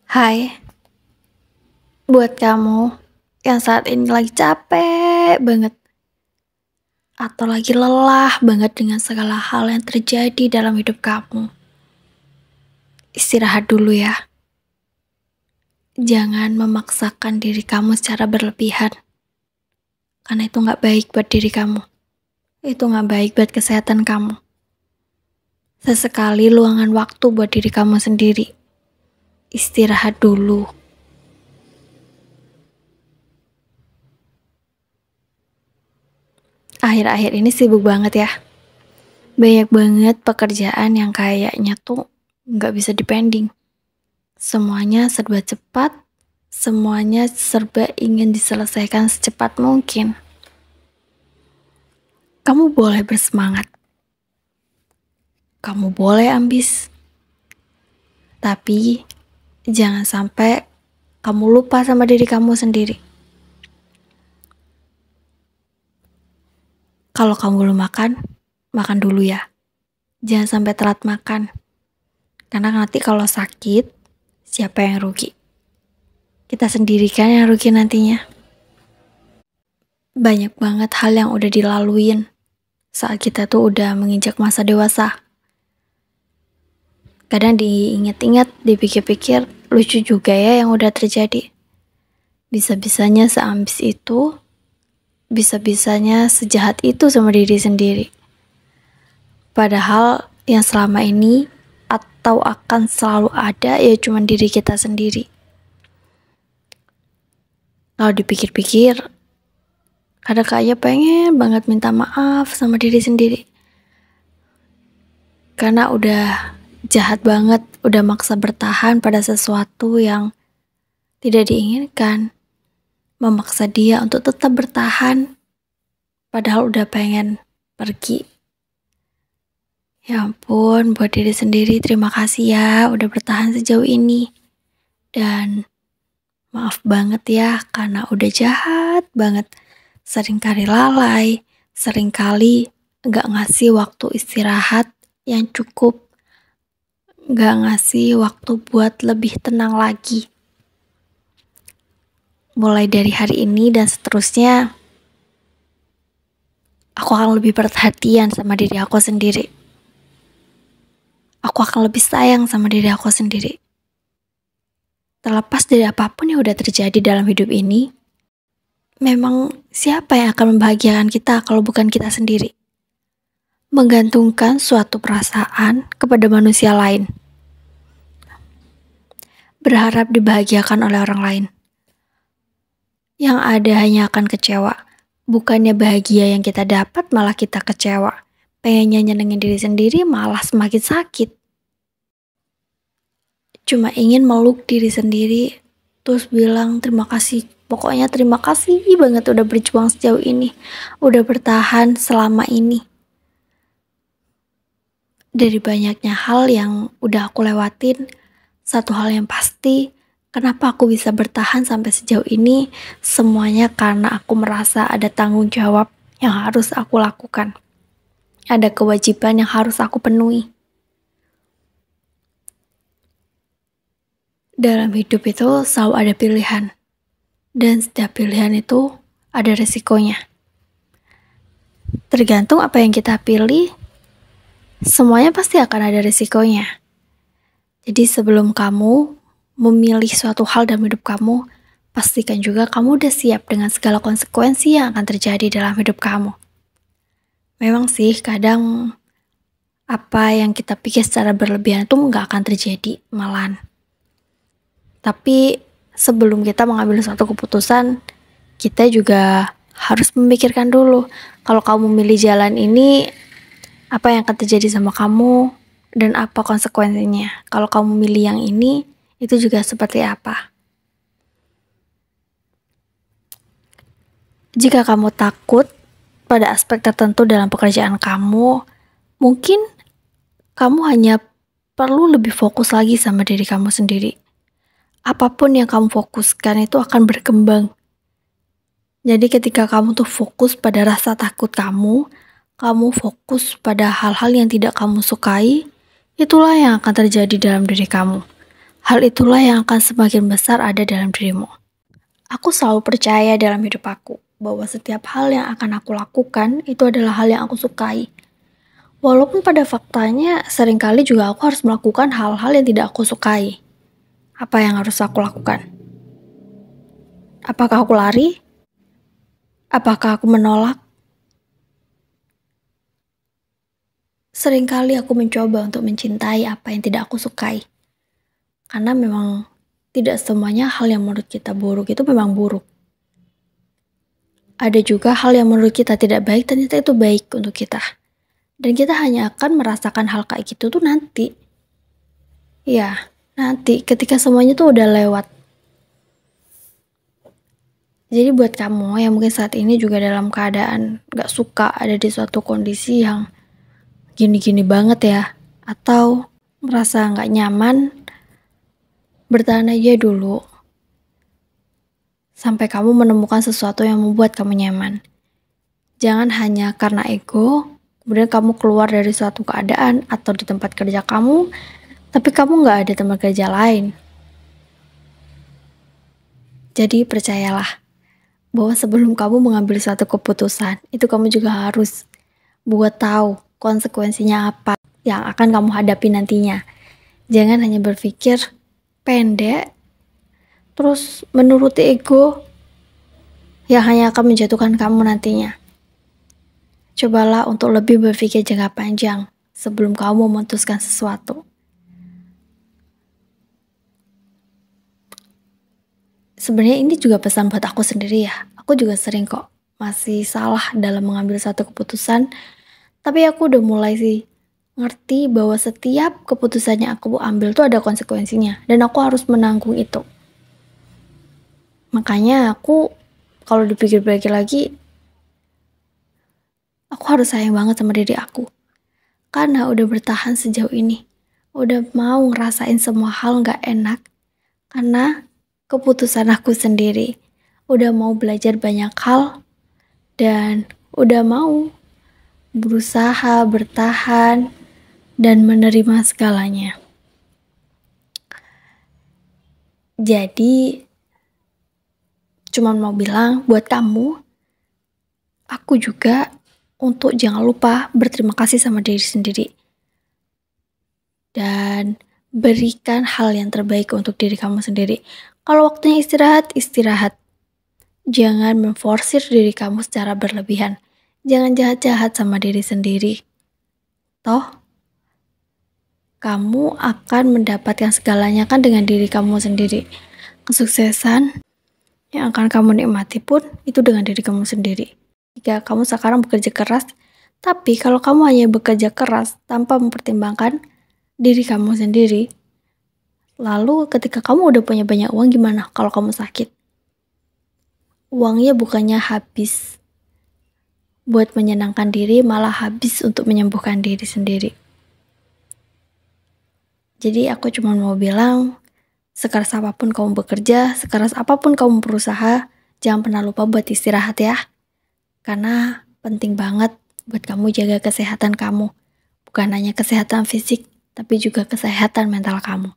Hai, buat kamu yang saat ini lagi capek banget atau lagi lelah banget dengan segala hal yang terjadi dalam hidup kamu. Istirahat dulu ya. Jangan memaksakan diri kamu secara berlebihan. Karena itu gak baik buat diri kamu. Itu gak baik buat kesehatan kamu. Sesekali luangan waktu buat diri kamu sendiri. Istirahat dulu. Akhir-akhir ini sibuk banget ya. Banyak banget pekerjaan yang kayaknya tuh nggak bisa dipending. Semuanya serba cepat, semuanya serba ingin diselesaikan secepat mungkin. Kamu boleh bersemangat. Kamu boleh ambis. Tapi jangan sampai kamu lupa sama diri kamu sendiri. Kalau kamu belum makan, makan dulu ya. Jangan sampai telat makan. Karena nanti kalau sakit, siapa yang rugi? Kita sendiri kan yang rugi nantinya. Banyak banget hal yang udah dilaluin saat kita tuh udah menginjak masa dewasa. Kadang diingat-ingat, dipikir-pikir, lucu juga ya yang udah terjadi. Bisa-bisanya seambis itu, bisa-bisanya sejahat itu sama diri sendiri. Padahal yang selama ini atau akan selalu ada ya cuma diri kita sendiri. Kalau dipikir-pikir, kadang kayak pengen banget minta maaf sama diri sendiri. Karena udah jahat banget, udah maksa bertahan pada sesuatu yang tidak diinginkan. Memaksa dia untuk tetap bertahan, padahal udah pengen pergi. Ya ampun, buat diri sendiri terima kasih ya udah bertahan sejauh ini. Dan maaf banget ya karena udah jahat banget. Seringkali lalai, seringkali gak ngasih waktu istirahat yang cukup, gak ngasih waktu buat lebih tenang lagi. Mulai dari hari ini dan seterusnya, aku akan lebih perhatian sama diri aku sendiri. Aku akan lebih sayang sama diri aku sendiri. Terlepas dari apapun yang udah terjadi dalam hidup ini, memang siapa yang akan membahagiakan kita kalau bukan kita sendiri? Menggantungkan suatu perasaan kepada manusia lain. Berharap dibahagiakan oleh orang lain. Yang ada hanya akan kecewa. Bukannya bahagia yang kita dapat malah kita kecewa. Pengennya nyenengin diri sendiri malah semakin sakit. Cuma ingin meluk diri sendiri, terus bilang terima kasih. Pokoknya terima kasih banget udah berjuang sejauh ini. Udah bertahan selama ini. Dari banyaknya hal yang udah aku lewatin, satu hal yang pasti, kenapa aku bisa bertahan sampai sejauh ini? Semuanya karena aku merasa ada tanggung jawab yang harus aku lakukan. Ada kewajiban yang harus aku penuhi. Dalam hidup itu selalu ada pilihan. Dan setiap pilihan itu ada resikonya. Tergantung apa yang kita pilih, semuanya pasti akan ada resikonya. Jadi sebelum kamu memilih suatu hal dalam hidup kamu, pastikan juga kamu udah siap dengan segala konsekuensi yang akan terjadi dalam hidup kamu. Memang sih kadang apa yang kita pikir secara berlebihan itu nggak akan terjadi malahan. Tapi sebelum kita mengambil suatu keputusan, kita juga harus memikirkan dulu. Kalau kamu memilih jalan ini, apa yang akan terjadi sama kamu dan apa konsekuensinya. Kalau kamu milih yang ini, itu juga seperti apa. Jika kamu takut pada aspek tertentu dalam pekerjaan kamu, mungkin kamu hanya perlu lebih fokus lagi sama diri kamu sendiri. Apapun yang kamu fokuskan itu akan berkembang. Jadi ketika kamu tuh fokus pada rasa takut kamu fokus pada hal-hal yang tidak kamu sukai, itulah yang akan terjadi dalam diri kamu. hal itulah yang akan semakin besar ada dalam dirimu. Aku selalu percaya dalam hidup aku bahwa setiap hal yang akan aku lakukan itu adalah hal yang aku sukai. Walaupun pada faktanya seringkali juga aku harus melakukan hal-hal yang tidak aku sukai. Apa yang harus aku lakukan? Apakah aku lari? Apakah aku menolak? Seringkali aku mencoba untuk mencintai apa yang tidak aku sukai. Karena memang tidak semuanya hal yang menurut kita buruk itu memang buruk. Ada juga hal yang menurut kita tidak baik, ternyata itu baik untuk kita. Dan kita hanya akan merasakan hal kayak gitu tuh nanti. Ya, nanti ketika semuanya tuh udah lewat. Jadi buat kamu yang mungkin saat ini juga dalam keadaan gak suka ada di suatu kondisi yang gini-gini banget ya, atau merasa gak nyaman, bertahan aja dulu. Sampai kamu menemukan sesuatu yang membuat kamu nyaman. Jangan hanya karena ego, kemudian kamu keluar dari suatu keadaan atau di tempat kerja kamu, tapi kamu gak ada tempat kerja lain. Jadi percayalah, bahwa sebelum kamu mengambil suatu keputusan, itu kamu juga harus buat tahu konsekuensinya apa yang akan kamu hadapi nantinya. Jangan hanya berpikir pendek, terus menuruti ego yang hanya akan menjatuhkan kamu nantinya. Cobalah untuk lebih berpikir jangka panjang sebelum kamu memutuskan sesuatu. Sebenarnya ini juga pesan buat aku sendiri ya. Aku juga sering kok masih salah dalam mengambil satu keputusan. Tapi aku udah mulai sih ngerti bahwa setiap keputusan yang aku ambil tuh ada konsekuensinya. Dan aku harus menanggung itu. Makanya aku kalau dipikir-pikir lagi, aku harus sayang banget sama diri aku. Karena udah bertahan sejauh ini. Udah mau ngerasain semua hal gak enak. Karena keputusan aku sendiri. Udah mau belajar banyak hal. Dan udah mau berusaha bertahan dan menerima segalanya. Jadi cuman mau bilang buat kamu, aku juga untuk jangan lupa berterima kasih sama diri sendiri. Dan berikan hal yang terbaik untuk diri kamu sendiri. Kalau waktunya istirahat, istirahat. Jangan memforsir diri kamu secara berlebihan. Jangan jahat-jahat sama diri sendiri. Toh, kamu akan mendapatkan segalanya kan dengan diri kamu sendiri. Kesuksesan yang akan kamu nikmati pun itu dengan diri kamu sendiri. Jika kamu sekarang bekerja keras, tapi kalau kamu hanya bekerja keras tanpa mempertimbangkan diri kamu sendiri, lalu ketika kamu udah punya banyak uang gimana kalau kamu sakit? Uangnya bukannya habis buat menyenangkan diri, malah habis untuk menyembuhkan diri sendiri. Jadi aku cuma mau bilang, sekeras apapun kamu bekerja, sekeras apapun kamu berusaha, jangan pernah lupa buat istirahat ya. Karena penting banget buat kamu jaga kesehatan kamu. Bukan hanya kesehatan fisik, tapi juga kesehatan mental kamu.